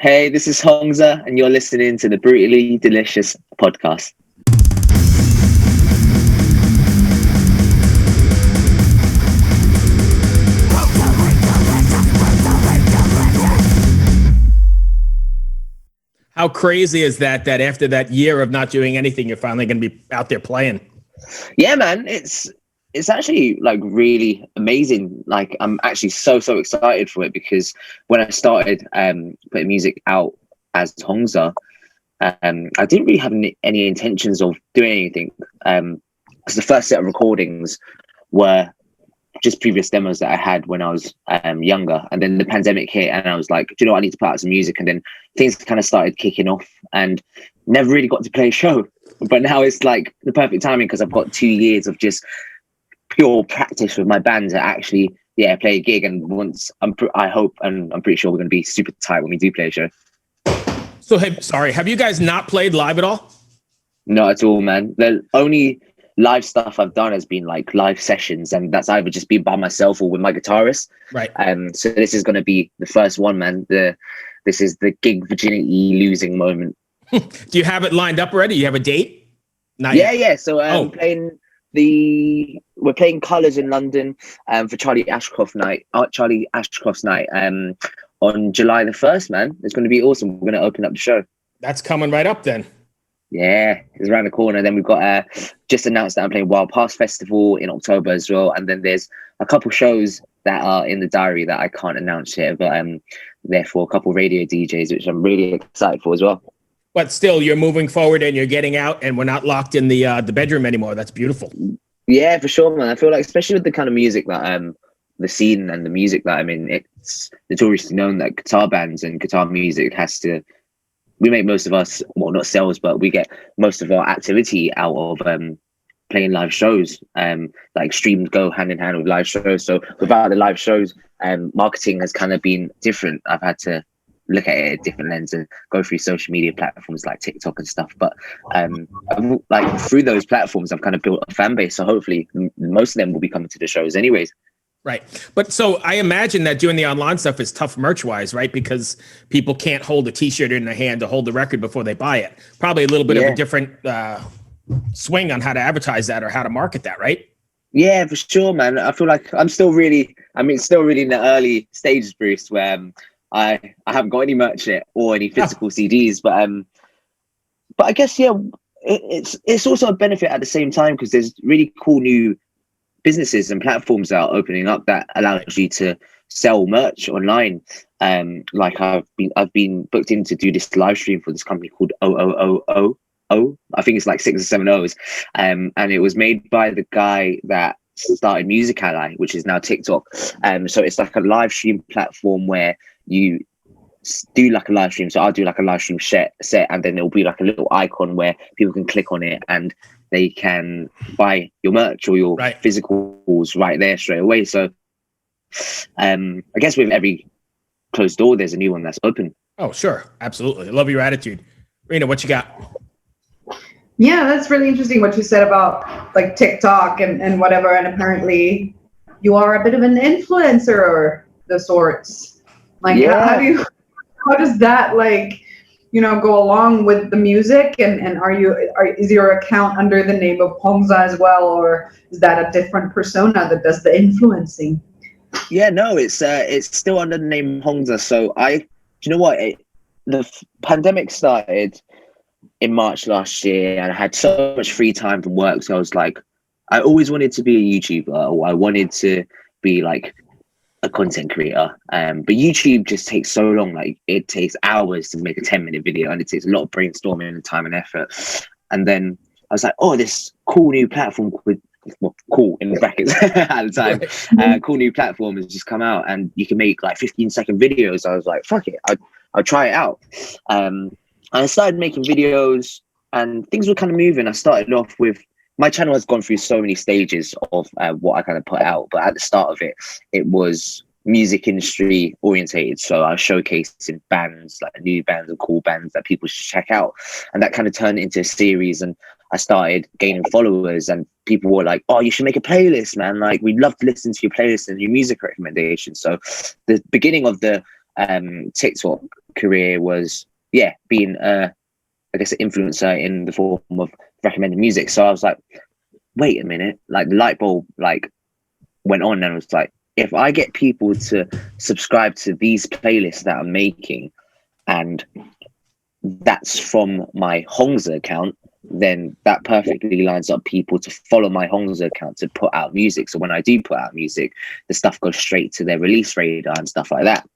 Hey, this is Hongza, and you're listening to the Brutally Delicious podcast. How crazy is that after that year of not doing anything, you're finally going to be out there playing? Yeah, man, it's actually like really amazing. Like I'm actually so excited for it because when I started putting music out as Hongza, I didn't really have any intentions of doing anything because the first set of recordings were just previous demos that I had when I was younger, and then the pandemic hit, and I was like, do you know what? I need to put out some music, and then things kind of started kicking off, and never really got to play a show. But now it's like the perfect timing because I've got 2 years of just pure practice with my band to actually play a gig. And once I hope, and I'm pretty sure we're going to be super tight when we do play a show. So have you guys not played live at all? Not at all, man. The only live stuff I've done has been like live sessions, and that's either just been by myself or with my guitarist. Right. So this is going to be the first one, man. This is the gig virginity losing moment. Do you have it lined up already? You have a date? Not yet. Yeah. So we're playing Colours in London for Charlie Ashcroft's night. On July the 1st, man. It's going to be awesome. We're going to open up the show. That's coming right up then. Yeah, it's around the corner. Then we've got just announced that I'm playing Wild Past Festival in October as well. And then there's a couple shows that are in the diary that I can't announce yet, but therefore a couple radio DJs, which I'm really excited for as well. But still, you're moving forward and you're getting out, and we're not locked in the bedroom anymore. That's beautiful. Yeah, for sure, man. I feel like, especially with the kind of music that the scene and the music that I'm in, it's notoriously known that guitar bands and guitar music we make most of us, well, not sales, but we get most of our activity out of playing live shows. Like streams go hand in hand with live shows. So without the live shows, marketing has kind of been different. I've had to look at it at a different lens and go through social media platforms like TikTok and stuff. But like through those platforms, I've kind of built a fan base. So hopefully most of them will be coming to the shows anyways. Right. But so I imagine that doing the online stuff is tough merch wise, right? Because people can't hold a t-shirt in their hand to hold the record before they buy it. Probably a little bit of a different swing on how to advertise that or how to market that, right? Yeah, for sure, man. I feel like I'm still really in the early stages, Bruce, where I haven't got any merch yet or any physical CDs, but I guess, it's also a benefit at the same time because there's really cool new businesses and platforms that are opening up that allows you to sell merch online. Like I've been booked in to do this live stream for this company called O. I think it's like 6 or 7 O's. And it was made by the guy that started Music Ally, which is now TikTok. So it's like a live stream platform where you do like a live stream. So I'll do like a live stream set, and then there'll be like a little icon where people can click on it and they can buy your merch or your physicals right there straight away. So I guess with every closed door, there's a new one that's open. Oh, sure. Absolutely. I love your attitude. Riina, what you got? Yeah, that's really interesting what you said about like TikTok and whatever. And apparently you are a bit of an influencer or the sorts. Like how does that go along with the music, and is your account under the name of Hongza as well, or is that a different persona that does the influencing? Yeah, no, it's still under the name Hongza. So do you know what? The pandemic started in March last year, and I had so much free time from work. So I was like, I always wanted to be a YouTuber, or I wanted to be like a content creator, but YouTube just takes so long. Like it takes hours to make a 10-minute video, and it takes a lot of brainstorming and time and effort. And then I was like, oh, this cool new platform cool in brackets at the time, cool new platform has just come out, and you can make like 15-second videos. I was like, fuck it, I'll try it out. And I started making videos, and things were kind of moving. I started off with, my channel has gone through so many stages of what I kind of put out, but at the start of it, it was music industry orientated. So I was showcasing bands, like new bands and cool bands that people should check out. And that kind of turned into a series, and I started gaining followers, and people were like, oh, you should make a playlist, man. Like, we'd love to listen to your playlist and your music recommendations. So the beginning of the TikTok career was being I guess an influencer in the form of recommended music. So I was like, wait a minute, like the light bulb like went on, and it was like, if I get people to subscribe to these playlists that I'm making, and that's from my Hongza account, then that perfectly lines up people to follow my Hongza account to put out music. So when I do put out music, the stuff goes straight to their release radar and stuff like that.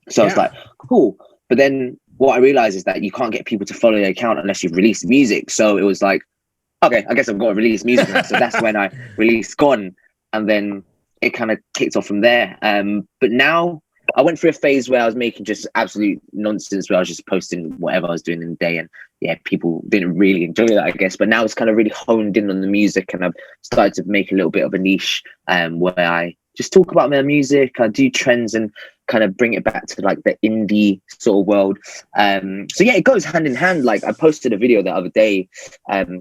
So I was like, cool. But then what I realized is that you can't get people to follow your account unless you've released music. So it was like, okay, I guess I've got to release music now. So that's when I released Gone, and then it kind of kicked off from there. But now I went through a phase where I was making just absolute nonsense, where I was just posting whatever I was doing in the day, and people didn't really enjoy that, I guess. But now it's kind of really honed in on the music, and I've started to make a little bit of a niche where I just talk about my music. I do trends and kind of bring it back to like the indie sort of world. So it goes hand in hand. Like I posted a video the other day.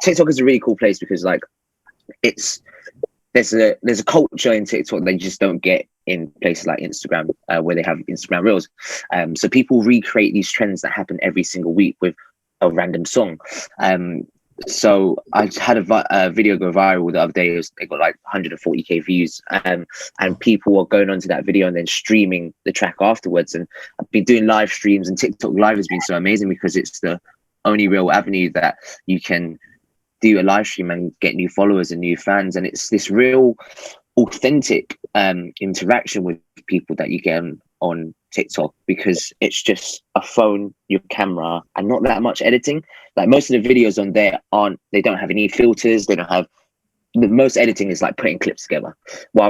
TikTok is a really cool place because like there's a culture in TikTok that you just don't get in places like Instagram, where they have Instagram Reels. So people recreate these trends that happen every single week with a random song. So I had a video go viral the other day. It got like 140k views, and people are going onto that video and then streaming the track afterwards. And I've been doing live streams, and TikTok Live has been so amazing because it's the only real avenue that you can do a live stream and get new followers and new fans. And it's this real authentic interaction with people that you get on TikTok, because it's just a phone, your camera, and not that much editing. Like most of the videos on there they don't have any filters. They don't have, the most editing is like putting clips together,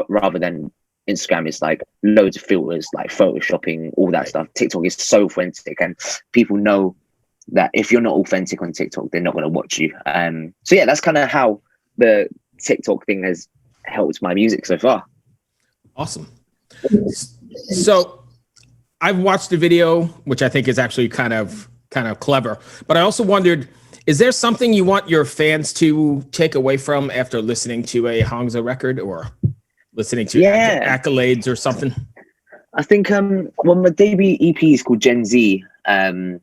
rather than Instagram is like loads of filters, like photoshopping, all that stuff. TikTok is so authentic, and people know that if you're not authentic on TikTok, they're not going to watch you. So that's kind of how the TikTok thing has helped my music so far. Awesome. So I've watched the video, which I think is actually kind of clever, but I also wondered, is there something you want your fans to take away from after listening to a Hongza record, or listening to Accolades or something? I think my debut EP is called Gen Z, and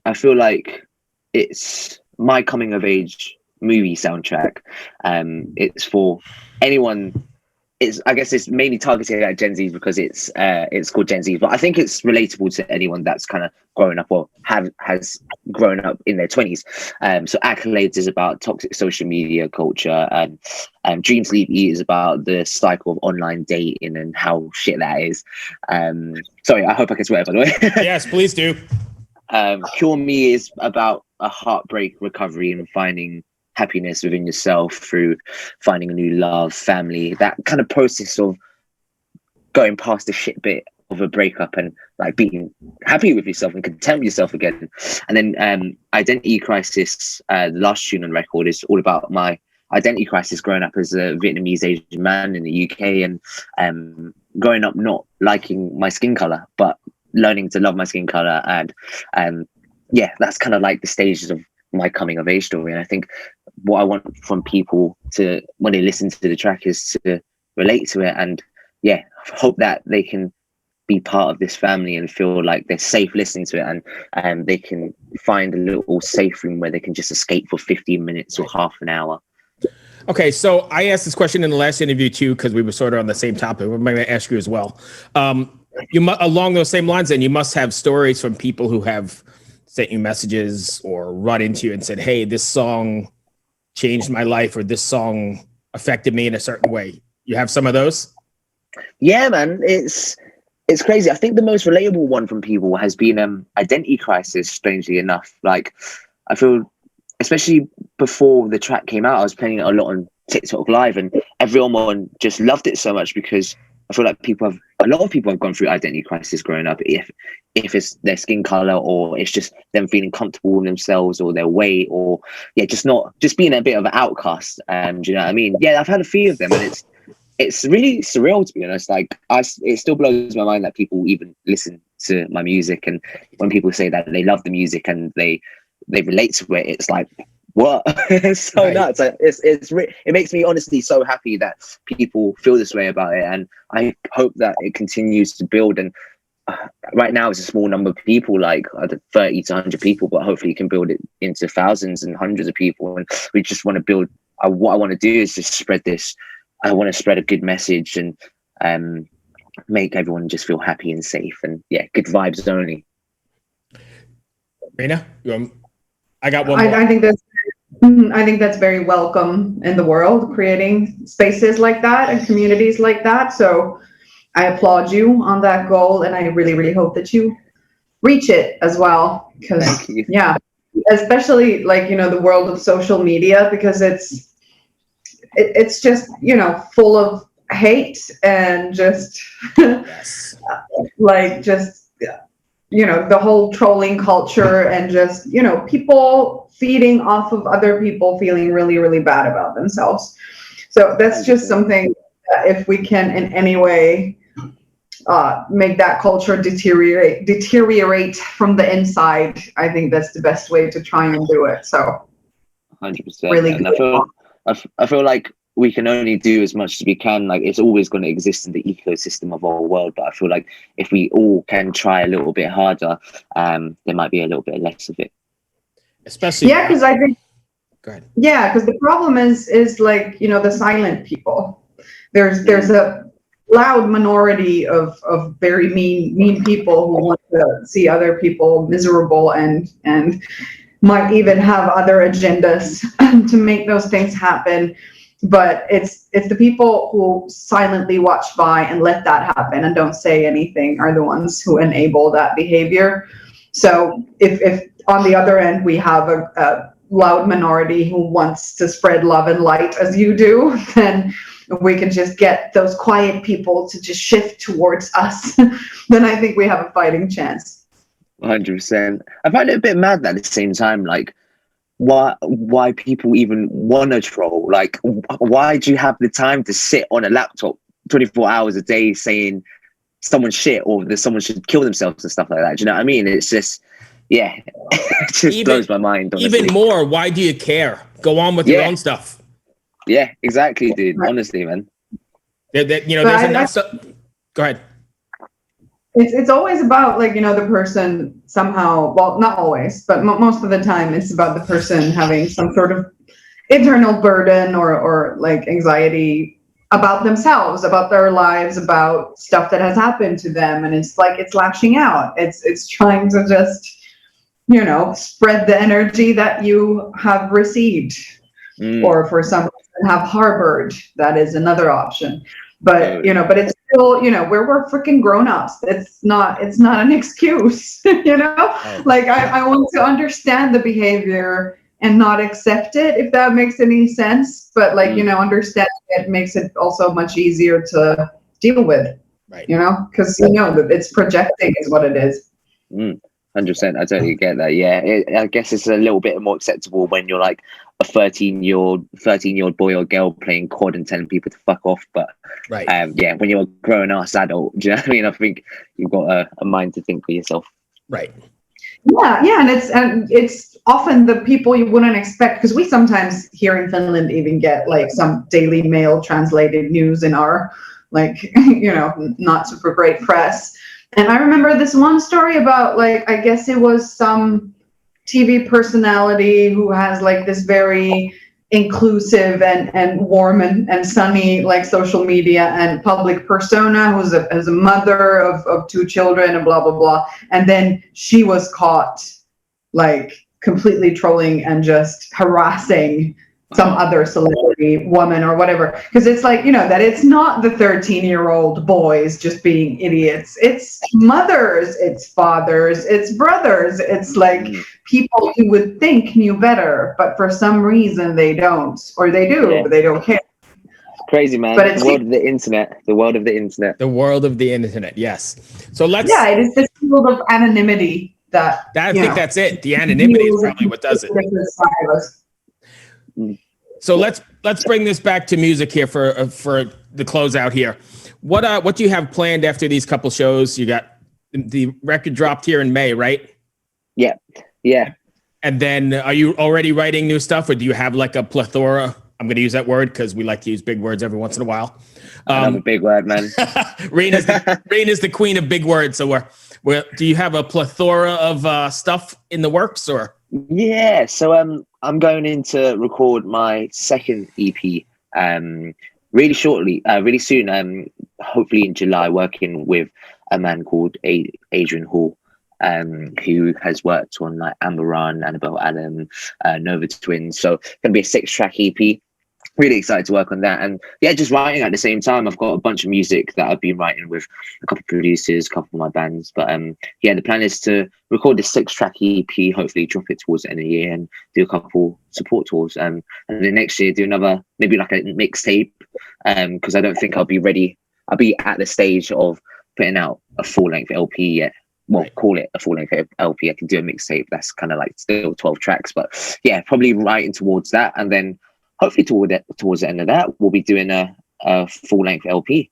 I feel like it's my coming of age movie soundtrack. It's for anyone. I guess it's mainly targeted at Gen Z because it's called Gen Z, but I think it's relatable to anyone that's kind of grown up or has grown up in their 20s. So Accolades is about toxic social media culture, and Dream Sleep Eat is about the cycle of online dating and how shit that is. Sorry, I hope I can swear, by the way. Yes, please do. Cure Me is about a heartbreak recovery and finding happiness within yourself through finding a new love, family, that kind of process of going past the shit bit of a breakup and like being happy with yourself and content with yourself again. And then Identity Crisis, the last tune on the record, is all about my identity crisis growing up as a Vietnamese Asian man in the UK, and growing up not liking my skin color, but learning to love my skin color. And that's kind of like the stages of my coming of age story. And I think what I want from people to, when they listen to the track, is to relate to it, and hope that they can be part of this family and feel like they're safe listening to it, and they can find a little safe room where they can just escape for 15 minutes or half an hour. Okay, so I asked this question in the last interview too, because we were sort of on the same topic. I'm going to ask you as well. Along those same lines, then you must have stories from people who have sent you messages or run into you and said, hey, this song changed my life, or this song affected me in a certain way. You have some of those? Yeah, man. It's crazy. I think the most relatable one from people has been Identity Crisis, strangely enough. Like, I feel, especially before the track came out, I was playing it a lot on TikTok Live, and everyone just loved it so much because I feel like a lot of people have gone through identity crisis growing up, if it's their skin color, or it's just them feeling comfortable in themselves or their weight, or just being a bit of an outcast. Do you know what I mean? Yeah, I've had a few of them, and it's really surreal, to be honest. Like, it still blows my mind that people even listen to my music, and when people say that they love the music and they relate to it, it's like, what? It's so nuts. It makes me honestly so happy that people feel this way about it, and I hope that it continues to build. And right now it's a small number of people, like 30 to 100 people, but hopefully you can build it into thousands and hundreds of people. And we just want to build, what I want to do is just spread this. I want to spread a good message and make everyone just feel happy and safe, and good vibes only. Riina, I got one more. I think that's very welcome in the world, creating spaces like that and communities like that. So I applaud you on that goal, and I really, really hope that you reach it as well. Because especially like, the world of social media, because it's just, full of hate and just Yes. The whole trolling culture and just, people feeding off of other people feeling really, really bad about themselves. So that's just something that if we can in any way make that culture deteriorate from the inside, I think that's the best way to try and do it. So 100%. Really and good. I feel like we can only do as much as we can. Like, it's always going to exist in the ecosystem of our world, but I feel like if we all can try a little bit harder, there might be a little bit less of it. Especially because I think go ahead. Yeah, because the problem is like, the silent people. There's a loud minority of very mean people who want to see other people miserable and might even have other agendas to make those things happen. But it's the people who silently watch by and let that happen and don't say anything are the ones who enable that behavior. So if on the other end we have a loud minority who wants to spread love and light as you do, then we can just get those quiet people to just shift towards us. Then I think we have a fighting chance. 100%. I find it a bit mad at the same time, like, why people even want to troll. Like, why do you have the time to sit on a laptop 24 hours a day saying someone's shit or that someone should kill themselves and stuff like that? Do you know what I mean? It's just, it just blows my mind, honestly. Even more, why do you care? Go on with your own stuff. Yeah, exactly, dude. Honestly, man. There's enough stuff. Go ahead. It's always about, like, the person somehow, well, not always, but most of the time it's about the person having some sort of internal burden or like anxiety about themselves, about their lives, about stuff that has happened to them. And it's like, it's lashing out. It's trying to just, spread the energy that you have received or for some reason have harbored. That is another option. But, but it's still, we're freaking grown-ups. It's not an excuse, Like, I want to understand the behavior and not accept it, if that makes any sense. But, like, understanding it makes it also much easier to deal with, right? Because, that it's projecting is what it is. 100%. I totally get that. Yeah, I guess it's a little bit more acceptable when you're like a 13-year-old boy or girl playing COD and telling people to fuck off. But right, when you're a grown ass adult, do you know what I mean? I think you've got a mind to think for yourself. Right. Yeah, and it's often the people you wouldn't expect, because we sometimes here in Finland even get like some Daily Mail translated news in our, like, not super great press. And I remember this one story about, like, I guess it was some TV personality who has like this very inclusive and warm and sunny, like, social media and public persona, who's as a mother of two children and blah, blah, blah. And then she was caught, like, completely trolling and just harassing some other celebrity woman or whatever, because it's like, that it's not the 13-year-old boys just being idiots. It's mothers, it's fathers, it's brothers, it's like people you would think knew better, but for some reason they don't, or they do, but they don't care. Crazy, man. But it's the world of the internet. The world of the internet. The world of the internet. Yes. So let's. Yeah, it is this world of anonymity that. I think that's it. The anonymity is probably what does it. So let's bring this back to music here for the closeout here. What do you have planned after these couple shows? You got the record dropped here in May, right? Yeah. And then are you already writing new stuff, or do you have like a plethora I'm going to use that word because we like to use big words every once in a while. Another big word, man. Riina's the queen of big words. So do you have a plethora of stuff in the works, or? Yeah, so I'm going in to record my second EP really shortly, really soon. Hopefully in July, working with a man called Adrian Hall, who has worked on like Amber Run, Annabelle Adam, Nova Twins. So it's gonna be a 6-track EP. Really excited to work on that, and yeah, just writing at the same time. I've got a bunch of music that I've been writing with a couple of producers, a couple of my bands. But yeah, the plan is to record this 6-track EP, hopefully drop it towards the end of the year, and do a couple support tours. And then next year do another, maybe like a mixtape, because I don't think I'll be ready. I'll be at the stage of putting out a full-length LP yet. Well, call it a full-length LP. I can do a mixtape that's kind of like still 12 tracks, but yeah, probably writing towards that, and then hopefully towards the end of that, we'll be doing a full-length LP.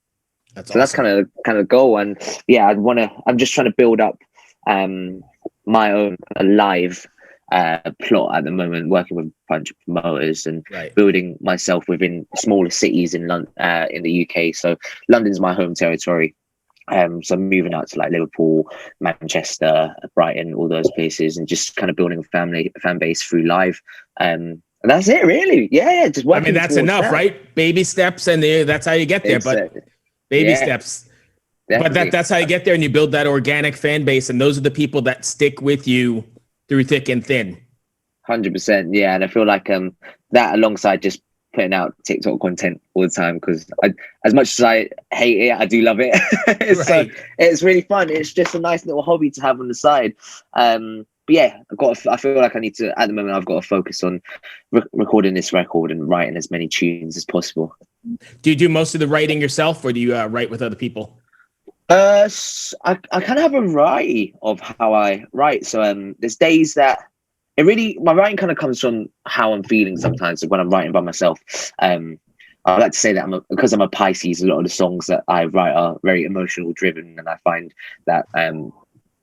That's kind of the goal. And yeah, I'm just trying to build up my own live plot at the moment, working with a bunch of promoters and building myself within smaller cities in the UK. So London's my home territory. So I'm moving out to like Liverpool, Manchester, Brighton, all those places, and just kind of building a fan base through live. And that's it, really. Yeah, just working. I mean, that's enough, right? Baby steps, and that's how you get there. Baby steps. Definitely. But that's how you get there, and you build that organic fan base, and those are the people that stick with you through thick and thin. 100%, yeah. And I feel like that alongside just putting out TikTok content all the time, because as much as I hate it, I do love it. So it's really fun. It's just a nice little hobby to have on the side. But yeah, I feel like I need to, at the moment, I've got to focus on recording this record and writing as many tunes as possible. Do you do most of the writing yourself, or do you write with other people? I kind of have a variety of how I write. So there's days that my writing kind of comes from how I'm feeling sometimes when I'm writing by myself. I like to say that because I'm a Pisces, a lot of the songs that I write are very emotional driven, and I find that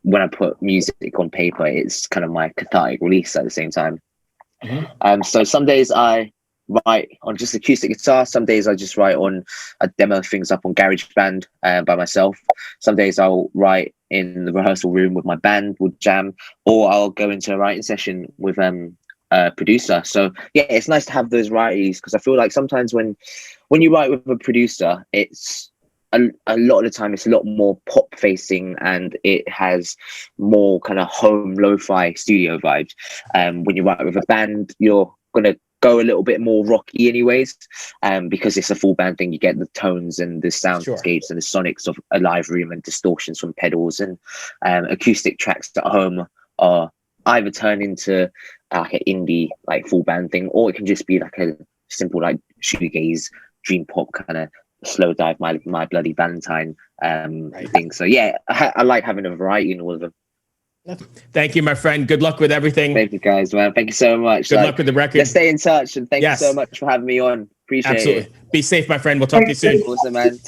when I put music on paper, it's kind of my cathartic release at the same time. So some days I write on just acoustic guitar. Some days I just write I demo things up on GarageBand by myself. Some days I'll write in the rehearsal room with my band, we'll jam, or I'll go into a writing session with a producer. So yeah, it's nice to have those varieties, because I feel like sometimes when you write with a producer, it's a lot of the time it's a lot more pop facing, and it has more kind of home lo-fi studio vibes. When you write with a band, you're gonna go a little bit more rocky anyways, because it's a full band thing. You get the tones and the soundscapes and the sonics of a live room, and distortions from pedals, and acoustic tracks at home are either turn into like an indie like full band thing, or it can just be like a simple like shoegaze dream pop kind of slow dive my bloody Valentine thing. So yeah, I like having a variety in all of them. Thank you, my friend. Good luck with everything. Thank you, guys, man. Thank you so much. Good luck with the record. Let's stay in touch, and thank you so much for having me on. Appreciate it. Be safe, my friend. We'll talk to you soon. Awesome, man.